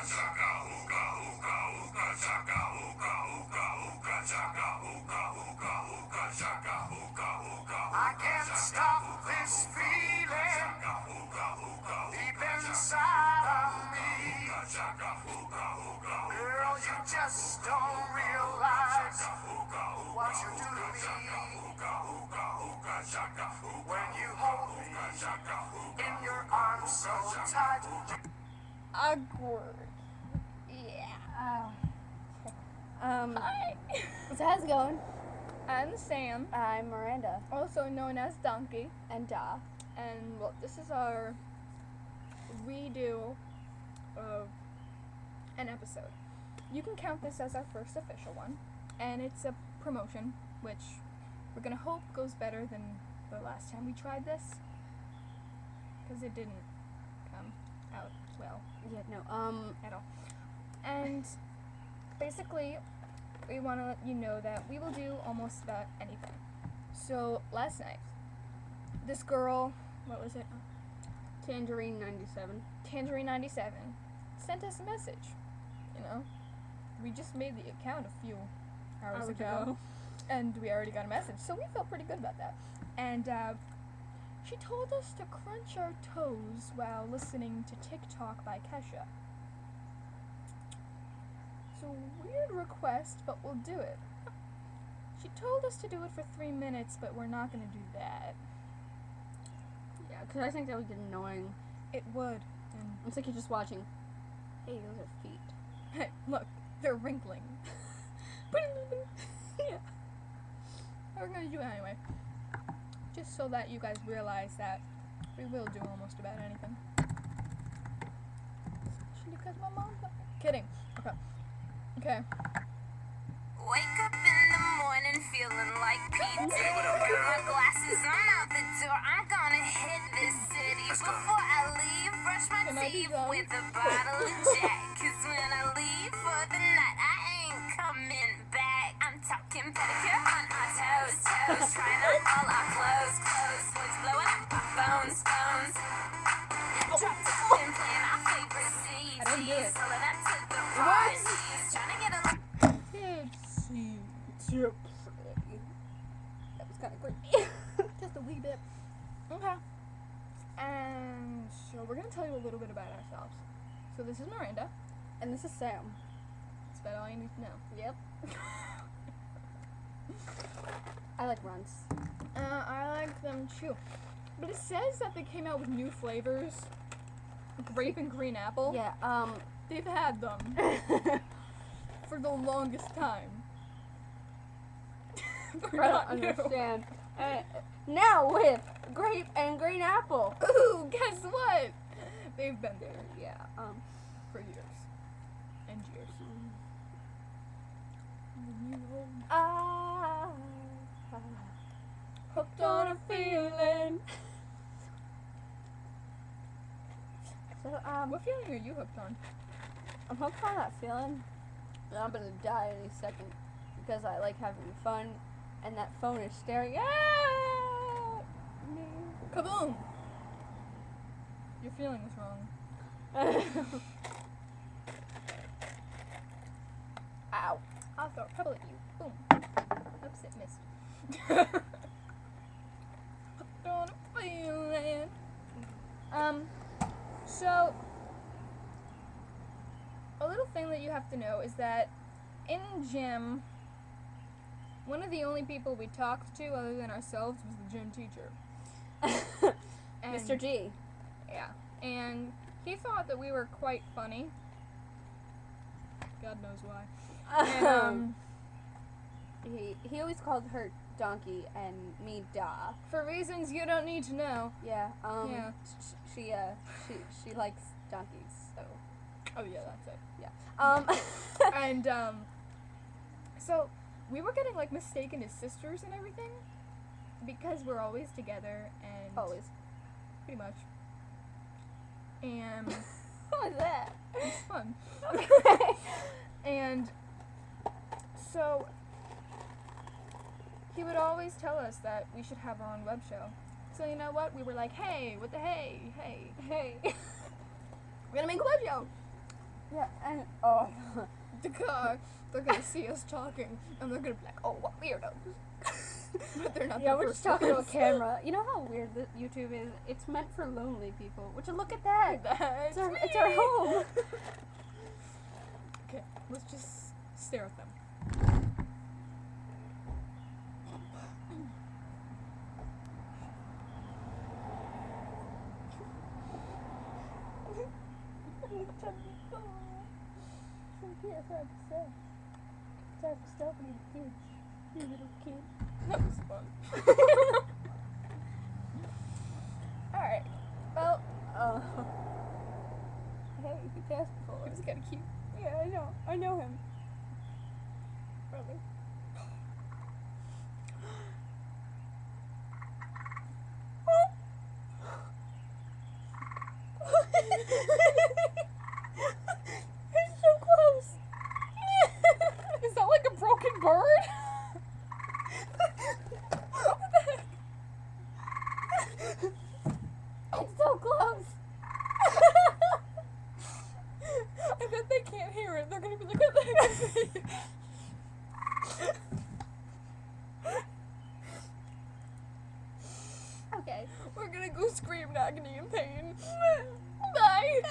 I can't stop this feeling deep inside of me. Girl, you just don't realize what you do to me. When you hold me in your arms so tight. Awkward. Yeah. Hi. So how's it going? I'm Sam, I'm Miranda. also known as Donkey, And Da. and well, this is our redo of an episode. You can count this as our first official one, and it's a promotion, which we're gonna hope goes better than the last time we tried this, because it didn't come out well Yeah, no, at all. And basically, we want to let you know that we will do almost about anything. So last night, this girl, what was it? Tangerine 97. Tangerine 97 sent us a message. You know, we just made the account a few hours ago, and we already got a message, so we felt pretty good about that. And she told us to crunch our toes while listening to TikTok by Kesha. It's a weird request, but we'll do it. She told us to do it for 3 minutes, but we're not gonna do that. Yeah, because I think that would get annoying. It would. And It's like you're just watching. Hey, those are feet. hey, look, they're wrinkling. Yeah. We're gonna do it anyway. Just so that you guys realize that we will do almost about anything. Especially because my mom's not kidding. Okay. Wake up in the morning feeling like P.D. Got my glasses, I'm out the door. I'm gonna hit this city. Before I leave, brush my Can I be teeth done? with a bottle of Jack. Cause when I leave for the night, I ain't coming back. I'm talking pedicure on our toes, trying on all our clothes. Boys blowing up our phones. Drop top and playing our favorite I don't do CDs. it. Selling up to the parties. Trying to get a That was kind of creepy. Just a wee bit. Okay. And so we're gonna tell you a little bit about ourselves. So this is Miranda. And this is Sam. That's about all you need to know. Yep. I like runs. I like them too. But it says that they came out with new flavors. Grape and green apple. Yeah, They've had them for the longest time. I don't understand. Now with grape and green apple. Ooh, guess what? They've been there, Yeah, for years. And years. Hooked on a feeling. So, What feeling are you hooked on? I'm hooked on that feeling that I'm gonna die any second because I like having fun and that phone is staring at me. Kaboom! Your feeling was wrong. Ow. I'll throw a pebble at you. Boom. Oops, it missed. Hooked on a feeling. So, a little thing that you have to know is that in gym, one of the only people we talked to other than ourselves was the gym teacher. And- Mr. G. Yeah. And he thought that we were quite funny. God knows why. And, He always called her Donkey and me Da. for reasons you don't need to know. Yeah. Yeah. She likes donkeys. So Oh yeah, that's it. yeah. And so we were getting like mistaken as sisters and everything because we're always together and Always. pretty much. And What was that? it's fun. Okay. And so he would always tell us that we should have our own web show. So you know what? We were like, hey, what the hey. Hey. We're gonna make a web show. Yeah, and oh, The car, they're gonna see us talking, and they're gonna be like, "Oh, what weirdos!" But they're not. yeah, the we're first just talking to a ones. camera. You know how weird that YouTube is? It's meant for lonely people. Which look at that. That's It's our home. Okay, let's just stare at them. You little kid. That was fun. Alright. Well, Hey, you can ask for it it. was kind of cute. Yeah, I know. I know him. Really. It's so close. Is that like a broken bird? What the heck? It's so close. I bet they can't hear it. They're gonna be like, what the heck is it? Okay. We're gonna go scream in agony and pain. Bye.